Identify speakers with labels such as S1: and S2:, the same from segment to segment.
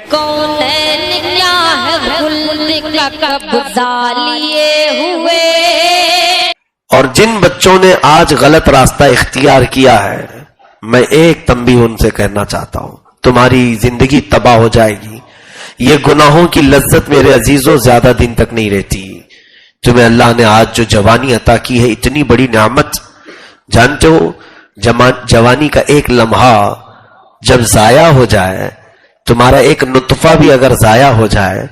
S1: کونین کیا ہے خلد کا قبضہ لیے ہوئے.
S2: اور جن بچوں نے آج غلط راستہ اختیار کیا ہے، میں ایک تنبیہ ان سے کہنا چاہتا ہوں، تمہاری زندگی تباہ ہو جائے گی. یہ گناہوں کی لذت میرے عزیزوں زیادہ دن تک نہیں رہتی. تمہیں اللہ نے آج جو جوانی عطا کی ہے، اتنی بڑی نعمت، جانتے ہو جوانی کا ایک لمحہ جب ضائع ہو جائے، تمہارا ایک نطفہ بھی اگر ضائع ہو جائے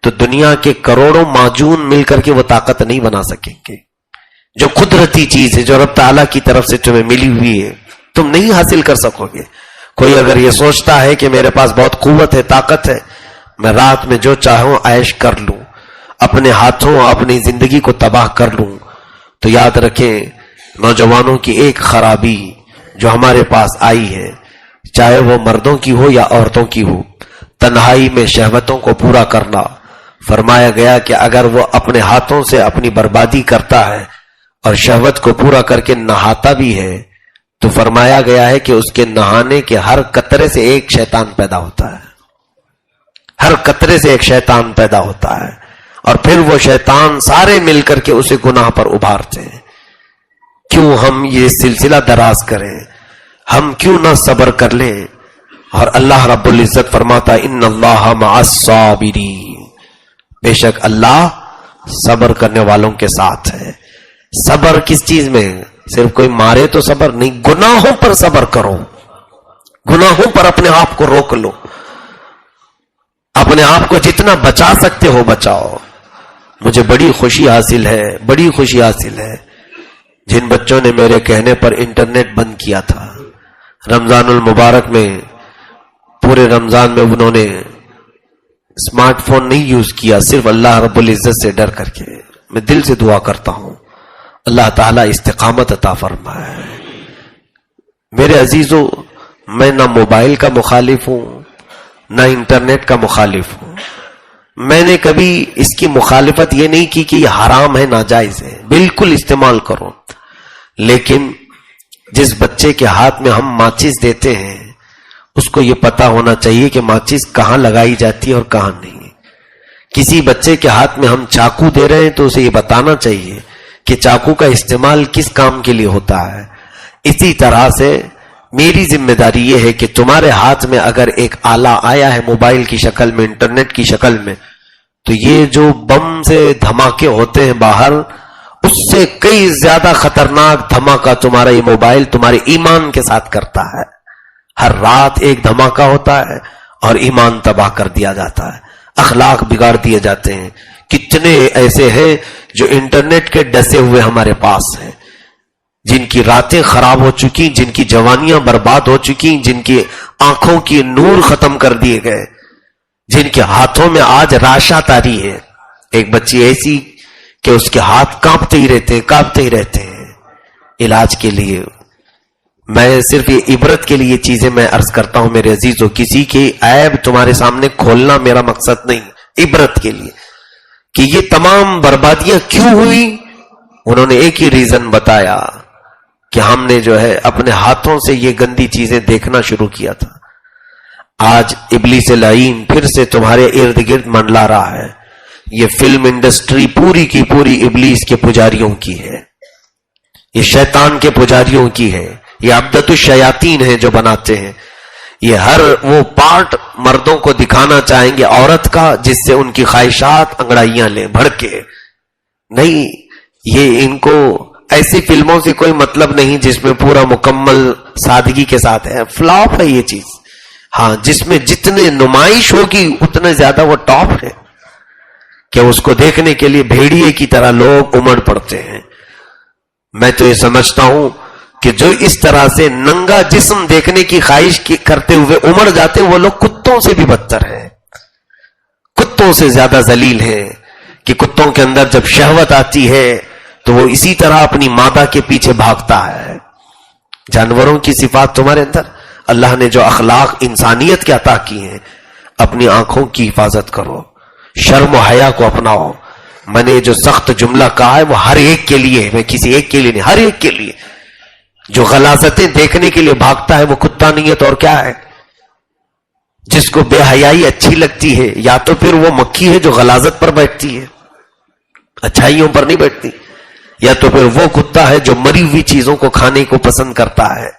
S2: تو دنیا کے کروڑوں معجون مل کر کے وہ طاقت نہیں بنا سکیں گے. جو قدرتی چیز ہے، جو رب تعالیٰ کی طرف سے تمہیں ملی ہوئی ہے، تم نہیں حاصل کر سکو گے. کوئی اگر یہ سوچتا ہے کہ میرے پاس بہت قوت ہے، طاقت ہے، میں رات میں جو چاہوں عیش کر لوں، اپنے ہاتھوں اپنی زندگی کو تباہ کر لوں، تو یاد رکھیں نوجوانوں کی ایک خرابی جو ہمارے پاس آئی ہے، چاہے وہ مردوں کی ہو یا عورتوں کی ہو، تنہائی میں شہوتوں کو پورا کرنا. فرمایا گیا کہ اگر وہ اپنے ہاتھوں سے اپنی بربادی کرتا ہے اور شہوت کو پورا کر کے نہاتا بھی ہے، تو فرمایا گیا ہے کہ اس کے نہانے کے ہر قطرے سے ایک شیطان پیدا ہوتا ہے. ہر قطرے سے ایک شیطان پیدا ہوتا ہے، اور پھر وہ شیطان سارے مل کر کے اسے گناہ پر ابھارتے ہیں. کیوں ہم یہ سلسلہ دراز کریں؟ ہم کیوں نہ صبر کر لیں؟ اور اللہ رب العزت فرماتا ان اللہ مع الصابرین، بے شک اللہ صبر کرنے والوں کے ساتھ ہے. صبر کس چیز میں؟ صرف کوئی مارے تو صبر نہیں، گناہوں پر صبر کرو، گناہوں پر اپنے آپ کو روک لو، اپنے آپ کو جتنا بچا سکتے ہو بچاؤ. مجھے بڑی خوشی حاصل ہے، بڑی خوشی حاصل ہے جن بچوں نے میرے کہنے پر انٹرنیٹ بند کیا تھا. رمضان المبارک میں پورے رمضان میں انہوں نے اسمارٹ فون نہیں یوز کیا، صرف اللہ رب العزت سے ڈر کر کے. میں دل سے دعا کرتا ہوں اللہ تعالیٰ استقامت عطا فرمائے. میرے عزیزوں، میں نہ موبائل کا مخالف ہوں نہ انٹرنیٹ کا مخالف ہوں. میں نے کبھی اس کی مخالفت یہ نہیں کی کہ یہ حرام ہے، ناجائز ہے، بالکل استعمال کرو. لیکن جس بچے کے ہاتھ میں ہم ماچس دیتے ہیں اس کو یہ پتا ہونا چاہیے کہ ماچس کہاں لگائی جاتی ہے اور کہاں نہیں. کسی بچے کے ہاتھ میں ہم چاقو دے رہے ہیں تو اسے یہ بتانا چاہیے کہ چاقو کا استعمال کس کام کے لیے ہوتا ہے. اسی طرح سے میری ذمہ داری یہ ہے کہ تمہارے ہاتھ میں اگر ایک آلہ آیا ہے موبائل کی شکل میں، انٹرنیٹ کی شکل میں، تو یہ جو بم سے دھماکے ہوتے ہیں باہر، اس سے کئی زیادہ خطرناک دھماکہ تمہارا یہ موبائل تمہارے ایمان کے ساتھ کرتا ہے. ہر رات ایک دھماکہ ہوتا ہے اور ایمان تباہ کر دیا جاتا ہے، اخلاق بگاڑ دیے جاتے ہیں. کتنے ایسے ہیں جو انٹرنیٹ کے ڈسے ہوئے ہمارے پاس ہیں، جن کی راتیں خراب ہو چکی، جن کی جوانیاں برباد ہو چکی، جن کی آنکھوں کی نور ختم کر دیے گئے، جن کے ہاتھوں میں آج راشا تاری ہے. ایک بچی ایسی کہ اس کے ہاتھ کانپتے ہی رہتے ہیں. علاج کے لیے میں صرف یہ عبرت کے لیے چیزیں میں عرض کرتا ہوں میرے عزیزوں. کسی کی عیب تمہارے سامنے کھولنا میرا مقصد نہیں، عبرت کے لیے کہ یہ تمام بربادیاں کیوں ہوئی. انہوں نے ایک ہی ریزن بتایا کہ ہم نے جو ہے اپنے ہاتھوں سے یہ گندی چیزیں دیکھنا شروع کیا تھا. آج ابلیس لعین پھر سے تمہارے ارد گرد منڈلا رہا ہے. یہ فلم انڈسٹری پوری کی پوری ابلیس کے پجاریوں کی ہے، یہ شیطان کے پجاریوں کی ہے، یہ عبدت الشیاطین ہیں جو بناتے ہیں. یہ ہر وہ پارٹ مردوں کو دکھانا چاہیں گے عورت کا جس سے ان کی خواہشات انگڑائیاں لیں بھڑکے. نہیں، یہ ان کو ایسی فلموں سے کوئی مطلب نہیں جس میں پورا مکمل سادگی کے ساتھ ہے. فلاپ ہے یہ چیز. ہاں، جس میں جتنے نمائش ہوگی اتنے زیادہ وہ ٹاپ ہے کہ اس کو دیکھنے کے لیے بھیڑیے کی طرح لوگ امڑ پڑتے ہیں. میں تو یہ سمجھتا ہوں کہ جو اس طرح سے ننگا جسم دیکھنے کی خواہش کرتے ہوئے امڑ جاتے وہ لوگ کتوں سے بھی بدتر ہیں، کتوں سے زیادہ ذلیل ہیں. کہ کتوں کے اندر جب شہوت آتی ہے تو وہ اسی طرح اپنی مادہ کے پیچھے بھاگتا ہے. جانوروں کی صفات تمہارے اندر، اللہ نے جو اخلاق انسانیت کے عطا کی ہیں، اپنی آنکھوں کی حفاظت کرو، شرم و حیا کو اپناؤ. میں نے جو سخت جملہ کہا ہے وہ ہر ایک کے لیے ہے، میں کسی ایک کے لیے نہیں، ہر ایک کے لیے. جو غلاظتیں دیکھنے کے لیے بھاگتا ہے وہ کتا نہیں ہے تو اور کیا ہے. جس کو بے حیائی اچھی لگتی ہے، یا تو پھر وہ مکھی ہے جو غلاظت پر بیٹھتی ہے، اچھائیوں پر نہیں بیٹھتی، یا تو پھر وہ کتا ہے جو مری ہوئی چیزوں کو کھانے کو پسند کرتا ہے.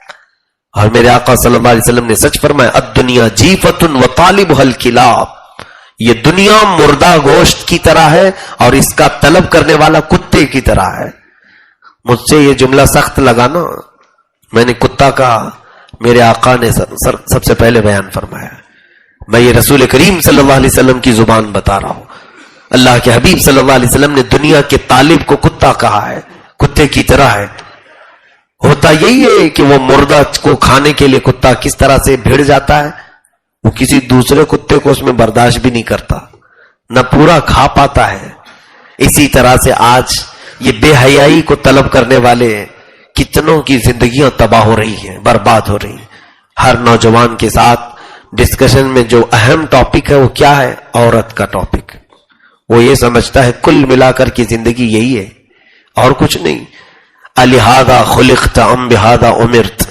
S2: اور میرے آقا صلی اللہ علیہ وسلم نے سچ فرمایا، الدنیا جیفۃ وطالبها الکلاب، یہ دنیا مردہ گوشت کی طرح ہے اور اس کا طلب کرنے والا کتے کی طرح ہے. مجھ سے یہ جملہ سخت لگا نا، میں نے کتا کہا، میرے آقا نے سب سے پہلے بیان فرمایا. میں یہ رسول کریم صلی اللہ علیہ وسلم کی زبان بتا رہا ہوں. اللہ کے حبیب صلی اللہ علیہ وسلم نے دنیا کے طالب کو کتا کہا ہے، کتے کی طرح ہے. ہوتا یہی ہے کہ وہ مردہ کو کھانے کے لیے کتا کس طرح سے بھیڑ جاتا ہے، وہ کسی دوسرے کتے کو اس میں برداشت بھی نہیں کرتا، نہ پورا کھا پاتا ہے. اسی طرح سے آج یہ بے حیائی کو طلب کرنے والے کتنوں کی زندگیاں تباہ ہو رہی ہیں، برباد ہو رہی ہیں. ہر نوجوان کے ساتھ ڈسکشن میں جو اہم ٹاپک ہے وہ کیا ہے؟ عورت کا ٹاپک. وہ یہ سمجھتا ہے کل ملا کر کی زندگی یہی ہے اور کچھ نہیں. الہذا خلقت ام بہذا امرت،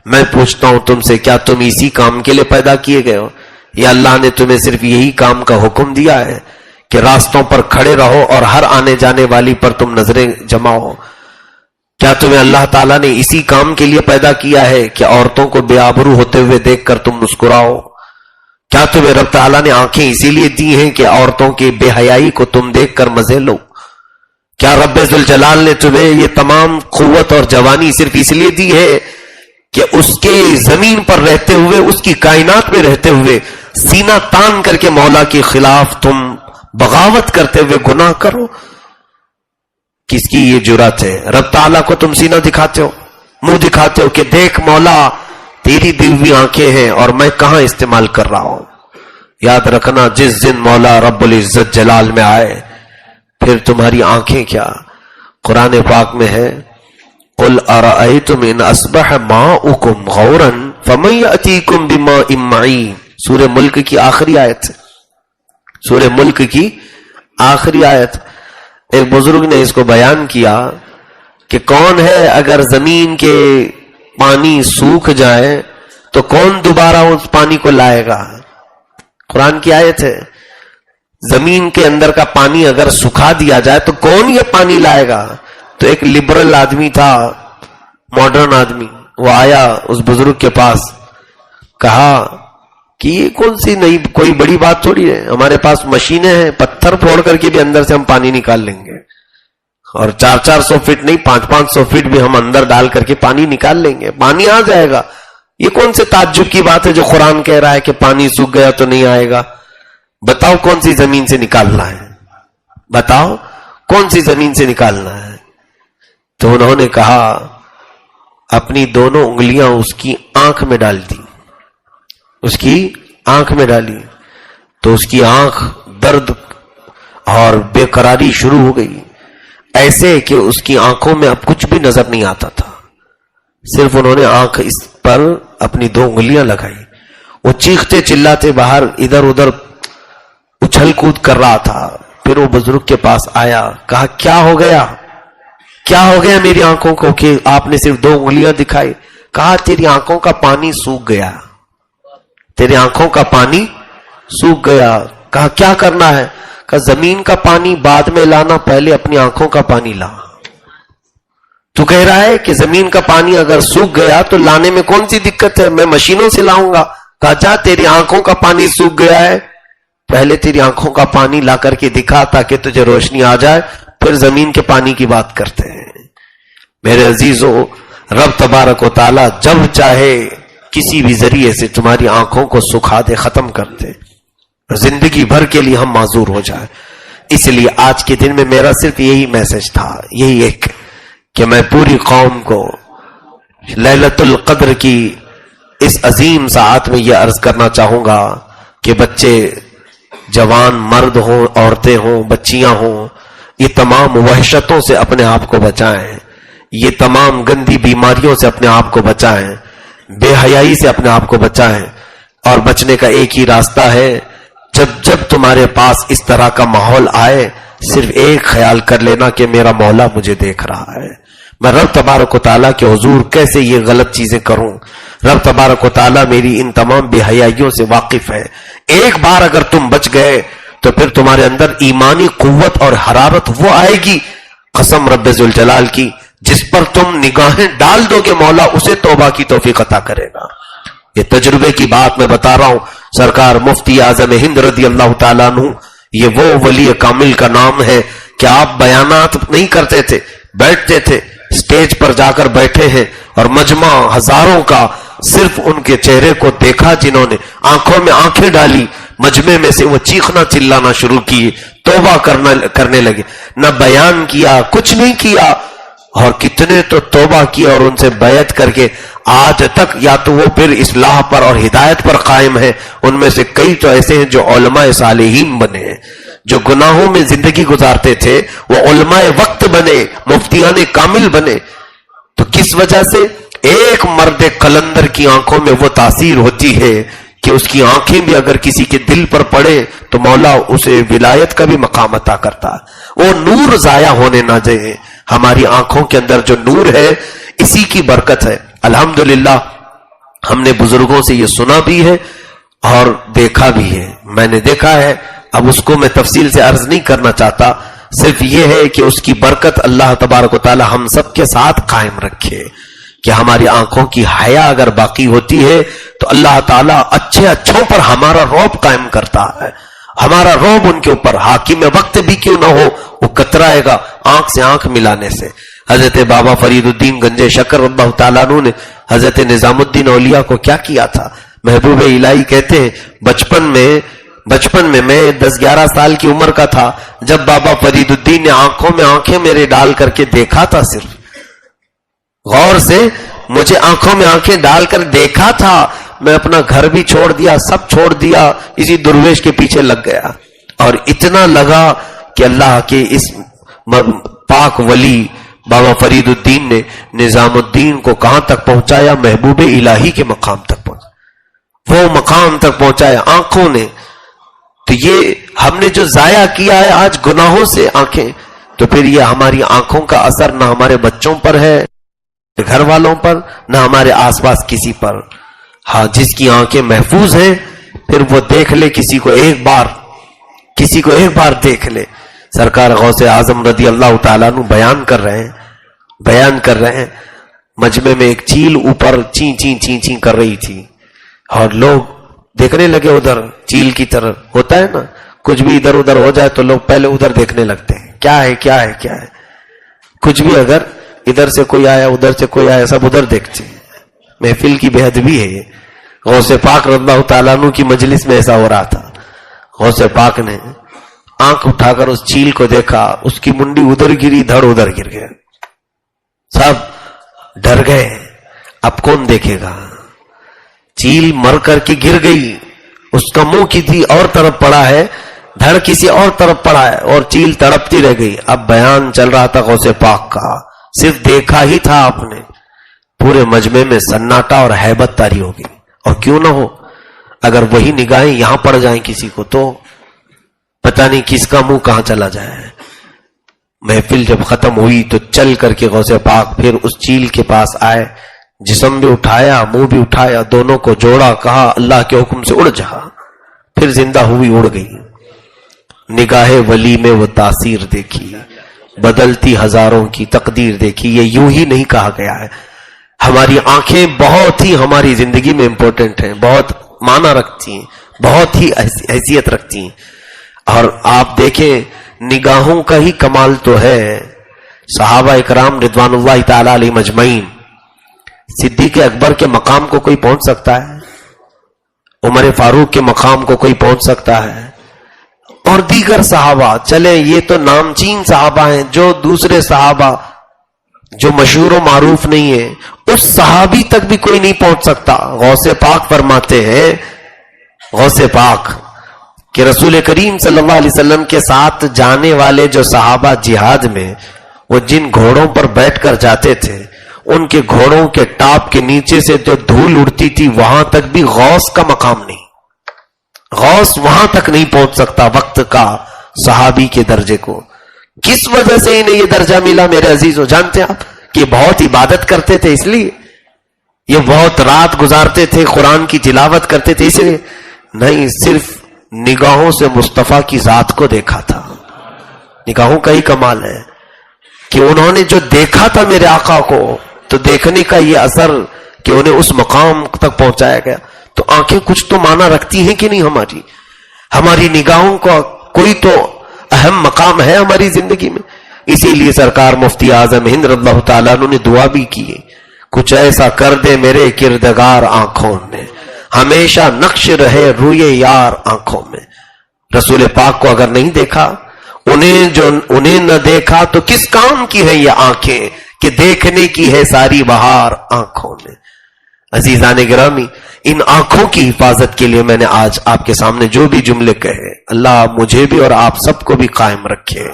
S2: میں پوچھتا ہوں تم سے، کیا تم اسی کام کے لیے پیدا کیے گئے ہو، یا اللہ نے تمہیں صرف یہی کام کا حکم دیا ہے کہ راستوں پر کھڑے رہو اور ہر آنے جانے والی پر تم نظریں جماؤ؟ کیا تمہیں اللہ تعالیٰ نے اسی کام کے لیے پیدا کیا ہے کہ عورتوں کو بے آبرو ہوتے ہوئے دیکھ کر تم مسکراؤ؟ کیا تمہیں رب تعالیٰ نے آنکھیں اسی لیے دی ہیں کہ عورتوں کی بے حیائی کو تم دیکھ کر مزے لو؟ کیا رب ذوالجلال نے تمہیں یہ تمام قوت اور جوانی صرف اس لیے دی ہے کہ اس کے زمین پر رہتے ہوئے، اس کی کائنات میں رہتے ہوئے سینہ تان کر کے مولا کے خلاف تم بغاوت کرتے ہوئے گناہ کرو؟ کس کی یہ جرات ہے؟ رب تعالیٰ کو تم سینہ دکھاتے ہو، منہ دکھاتے ہو کہ دیکھ مولا تیری دی ہوئی آنکھیں ہیں اور میں کہاں استعمال کر رہا ہوں. یاد رکھنا، جس دن مولا رب العزت جلال میں آئے پھر تمہاری آنکھیں کیا. قرآن پاک میں ہے، قل ارأیتم ان اصبح ماؤکم غورا فمن یأتیکم بماء معین. سورہ ملک کی آخری آیت، سورہ ملک کی آخری آیت. ایک بزرگ نے اس کو بیان کیا کہ کون ہے اگر زمین کے پانی سوکھ جائے تو کون دوبارہ اس پانی کو لائے گا. قرآن کی آیت ہے، زمین کے اندر کا پانی اگر سکھا دیا جائے تو کون یہ پانی لائے گا. تو ایک لبرل آدمی تھا، ماڈرن آدمی، وہ آیا اس بزرگ کے پاس، کہا کہ یہ کون سی نئی کوئی بڑی بات تھوڑی ہے، ہمارے پاس مشینیں ہیں، پتھر پھوڑ کر کے بھی اندر سے ہم پانی نکال لیں گے، اور 400 فٹ نہیں 500 فٹ بھی ہم اندر ڈال کر کے پانی نکال لیں گے، پانی آ جائے گا. یہ کون سے تعجب کی بات ہے جو قرآن کہہ رہا ہے کہ پانی سوکھ گیا تو نہیں آئے گا؟ بتاؤ کون سی زمین سے نکالنا ہے، بتاؤ کون سی زمین سے نکالنا ہے. تو انہوں نے کہا اپنی دونوں انگلیاں اس کی آنکھ میں ڈال دی، اس کی آنکھ میں ڈالی تو اس کی آنکھ درد اور بے قراری شروع ہو گئی، ایسے کہ اس کی آنکھوں میں اب کچھ بھی نظر نہیں آتا تھا. صرف انہوں نے آنکھ اس پر اپنی 2 انگلیاں لگائی. وہ چیختے چلاتے باہر ادھر ادھر اچھل کود کر رہا تھا. پھر وہ بزرگ کے پاس آیا، کہا کیا ہو گیا، کیا ہو گیا میری آنکھوں کو کہ آپ نے صرف 2 انگلیاں دکھائی؟ کہا تیری آنکھوں کا پانی سوکھ گیا، تیری آنکھوں کا پانی سوکھ گیا. کہا کیا کرنا ہے؟ کہا زمین کا پانی بعد میں لانا، پہلے اپنی آنکھوں کا پانی لا. تو کہہ رہا ہے کہ زمین کا پانی اگر سوکھ گیا تو لانے میں کون سی دقت ہے، میں مشینوں سے لاؤں گا. کہا جا، تیری آنکھوں کا پانی سوکھ گیا ہے، پہلے تیری آنکھوں کا پانی لا کر کے دکھا تاکہ تجھے روشنی آ جائے، پھر زمین کے پانی کی بات کرتے ہیں. میرے عزیزو، رب تبارک و تعالی جب چاہے کسی بھی ذریعے سے تمہاری آنکھوں کو سکھا دے، ختم کر دے، زندگی بھر کے لیے ہم معذور ہو جائے. اس لیے آج کے دن میں میرا صرف یہی میسج تھا، یہی ایک، کہ میں پوری قوم کو لیلۃ القدر کی اس عظیم ساعت میں یہ عرض کرنا چاہوں گا کہ بچے، جوان، مرد ہوں، عورتیں ہوں، بچیاں ہوں، یہ تمام وحشتوں سے اپنے آپ کو بچائیں، یہ تمام گندی بیماریوں سے اپنے آپ کو بچائیں، بے حیائی سے اپنے آپ کو بچائیں. اور بچنے کا ایک ہی راستہ ہے، جب تمہارے پاس اس طرح کا ماحول آئے، صرف ایک خیال کر لینا کہ میرا مولا مجھے دیکھ رہا ہے، میں رب تبارک و تعالیٰ کے حضور کیسے یہ غلط چیزیں کروں؟ رب تبارک و تعالیٰ میری ان تمام بے حیائیوں سے واقف ہے. ایک بار اگر تم بچ گئے تو پھر تمہارے اندر ایمانی قوت اور حرارت وہ آئے گی، قسم رب ذوالجلال کی، جس پر تم نگاہیں ڈال دو کہ مولا اسے توبہ کی توفیق عطا کرے گا. یہ تجربے کی بات میں بتا رہا ہوں. سرکار مفتی اعظم ہند رضی اللہ تعالیٰ عنہ، یہ وہ ولی کامل کا نام ہے کہ آپ بیانات نہیں کرتے تھے، بیٹھتے تھے، سٹیج پر جا کر بیٹھے ہیں اور مجمع ہزاروں کا صرف ان کے چہرے کو دیکھا، جنہوں نے آنکھوں میں آنکھیں ڈالی، مجمع میں سے وہ چیخنا چلانا شروع کیے، توبہ کرنے لگے. نہ بیان کیا، کچھ نہیں کیا، اور کتنے تو توبہ کیا اور ان سے بیعت کر کے آج تک یا تو وہ پھر اصلاح پر اور ہدایت پر قائم ہے. ان میں سے کئی تو ایسے ہیں جو علماء صالحین بنے ہیں، جو گناہوں میں زندگی گزارتے تھے وہ علماء وقت بنے، مفتیان کامل بنے. تو کس وجہ سے؟ ایک مرد قلندر کی آنکھوں میں وہ تاثیر ہوتی ہے کہ اس کی آنکھیں بھی اگر کسی کے دل پر پڑے تو مولا اسے ولایت کا بھی مقام عطا کرتا ہے. وہ نور ضائع ہونے نہ دے. ہماری آنکھوں کے اندر جو نور ہے اسی کی برکت ہے. الحمدللہ ہم نے بزرگوں سے یہ سنا بھی ہے اور دیکھا بھی ہے. میں نے دیکھا ہے، اب اس کو میں تفصیل سے عرض نہیں کرنا چاہتا، صرف یہ ہے کہ اس کی برکت اللہ تبارک و تعالی ہم سب کے ساتھ قائم رکھے کہ ہماری آنکھوں کی حیا اگر باقی ہوتی ہے تو اللہ تعالیٰ اچھے اچھوں پر ہمارا رعب قائم کرتا ہے. ہمارا رعب ان کے اوپر حاکم وقت بھی کیوں نہ ہو وہ کترائے گا آنکھ سے آنکھ ملانے سے. حضرت بابا فرید الدین گنج شکر اللہ تعالیٰ عنہ نے حضرت نظام الدین اولیاء کو کیا کیا تھا؟ محبوب الہی کہتے ہیں بچپن میں میں 10-11 سال کی عمر کا تھا جب بابا فرید الدین نے آنکھوں میں آنکھیں میرے ڈال کر کے دیکھا تھا. صرف غور سے مجھے آنکھوں میں آنکھیں ڈال کر دیکھا تھا. میں اپنا گھر بھی چھوڑ دیا، سب چھوڑ دیا، اسی درویش کے پیچھے لگ گیا. اور اتنا لگا کہ اللہ کے اس پاک ولی بابا فرید الدین نے نظام الدین کو کہاں تک پہنچایا؟ محبوب الہی کے مقام تک پہنچا، وہ مقام تک پہنچایا آنکھوں نے. تو یہ ہم نے جو ضائع کیا ہے آج گناہوں سے آنکھیں، تو پھر یہ ہماری آنکھوں کا اثر نہ ہمارے بچوں پر ہے، گھر والوں پر، نہ ہمارے آس پاس کسی پر. ہاں جس کی آنکھیں محفوظ ہیں پھر وہ دیکھ لے کسی کو ایک بار دیکھ لے. سرکار غوث اعظم رضی اللہ تعالیٰ عنہ بیان کر رہے ہیں مجمع میں ایک چیل اوپر چین چین چین چین کر رہی تھی اور لوگ دیکھنے لگے ادھر چیل کی طرف. ہوتا ہے نا کچھ بھی ادھر ادھر ہو جائے تو لوگ پہلے ادھر دیکھنے لگتے ہیں کیا ہے. کچھ بھی اگر ادھر سے کوئی آیا ادھر سے کوئی آیا سب ادھر دیکھتے ہیں. محفل کی بے ادبی ہے یہ. غوث پاک رضی اللہ تعالیٰ عنہ کی مجلس میں ایسا ہو رہا تھا. غوث پاک نے آنکھ اٹھا کر اس چیل کو دیکھا، اس کی منڈی ادھر گری، دھڑ ادھر گر گیا. سب ڈر گئے، اب کون دیکھے گا؟ چیل مر کر کے گر گئی، اس کا منہ کسی اور طرف پڑا ہے، دھڑ کسی اور طرف پڑا ہے اور چیل تڑپتی رہ گئی. اب بیان چل رہا تھا غوث پاک کا، صرف دیکھا ہی تھا آپ نے. پورے مجمع میں سناٹا اور ہیبت طاری ہو گئی. اور کیوں نہ ہو، اگر وہی نگاہیں یہاں پڑ جائیں کسی کو تو پتہ نہیں کس کا منہ کہاں چلا جائے. محفل جب ختم ہوئی تو چل کر کے غوث پاک پھر اس چیل کے پاس آئے، جسم بھی اٹھایا، منہ بھی اٹھایا، دونوں کو جوڑا، کہا اللہ کے حکم سے اڑ جا. پھر زندہ ہوئی، اڑ گئی. نگاہ ولی میں وہ تاثیر دیکھی، بدلتی ہزاروں کی تقدیر دیکھی. یہ یوں ہی نہیں کہا گیا ہے. ہماری آنکھیں بہت ہی ہماری زندگی میں امپورٹنٹ ہیں، بہت معنی رکھتی ہیں، بہت ہی حیثیت رکھتی ہیں. اور آپ دیکھیں نگاہوں کا ہی کمال تو ہے. صحابہ اکرام رضوان اللہ تعالی علیہ مجمعین، صدیق اکبر کے مقام کو کوئی پہنچ سکتا ہے؟ عمر فاروق کے مقام کو کوئی پہنچ سکتا ہے؟ اور دیگر صحابہ، چلیں یہ تو نامچین صحابہ ہیں، جو دوسرے صحابہ جو مشہور و معروف نہیں ہے اس صحابی تک بھی کوئی نہیں پہنچ سکتا. غوث پاک فرماتے ہیں، غوث پاک کہ رسول کریم صلی اللہ علیہ وسلم کے ساتھ جانے والے جو صحابہ جہاد میں وہ جن گھوڑوں پر بیٹھ کر جاتے تھے ان کے گھوڑوں کے ٹاپ کے نیچے سے جو دھول اڑتی تھی وہاں تک بھی غوث کا مقام نہیں. غوث وہاں تک نہیں پہنچ سکتا وقت کا صحابی کے درجے کو. کس وجہ سے انہیں یہ درجہ ملا میرے عزیزو؟ جانتے ہیں آپ کہ بہت عبادت کرتے تھے اس لیے، یہ بہت رات گزارتے تھے، قرآن کی تلاوت کرتے تھے اس لیے؟ نہیں، صرف نگاہوں سے مصطفیٰ کی ذات کو دیکھا تھا۔ نگاہوں کا ہی کمال ہے کہ انہوں نے جو دیکھا تھا میرے آقا کو، تو دیکھنے کا یہ اثر کہ انہیں اس مقام تک پہنچایا گیا۔ تو آنکھیں کچھ تو معنی رکھتی ہیں کہ نہیں؟ ہماری نگاہوں کا کوئی تو اہم مقام ہے ہماری زندگی میں۔ اسی لیے سرکار مفتی اعظم ہند رضی اللہ تعالیٰ عنہ نے دعا بھی کی ہے، کچھ ایسا کر دے میرے کردگار آنکھوں میں، ہمیشہ نقش رہے روئے یار آنکھوں میں۔ رسول پاک کو اگر نہیں دیکھا، انہیں نہ دیکھا تو کس کام کی ہے یہ آنکھیں کہ دیکھنے کی ہے ساری بہار آنکھوں میں۔ عزیزان گرامی، ان آنکھوں کی حفاظت کے لیے میں نے آج آپ کے سامنے جو بھی جملے کہے، اللہ مجھے بھی اور آپ سب کو بھی قائم رکھے۔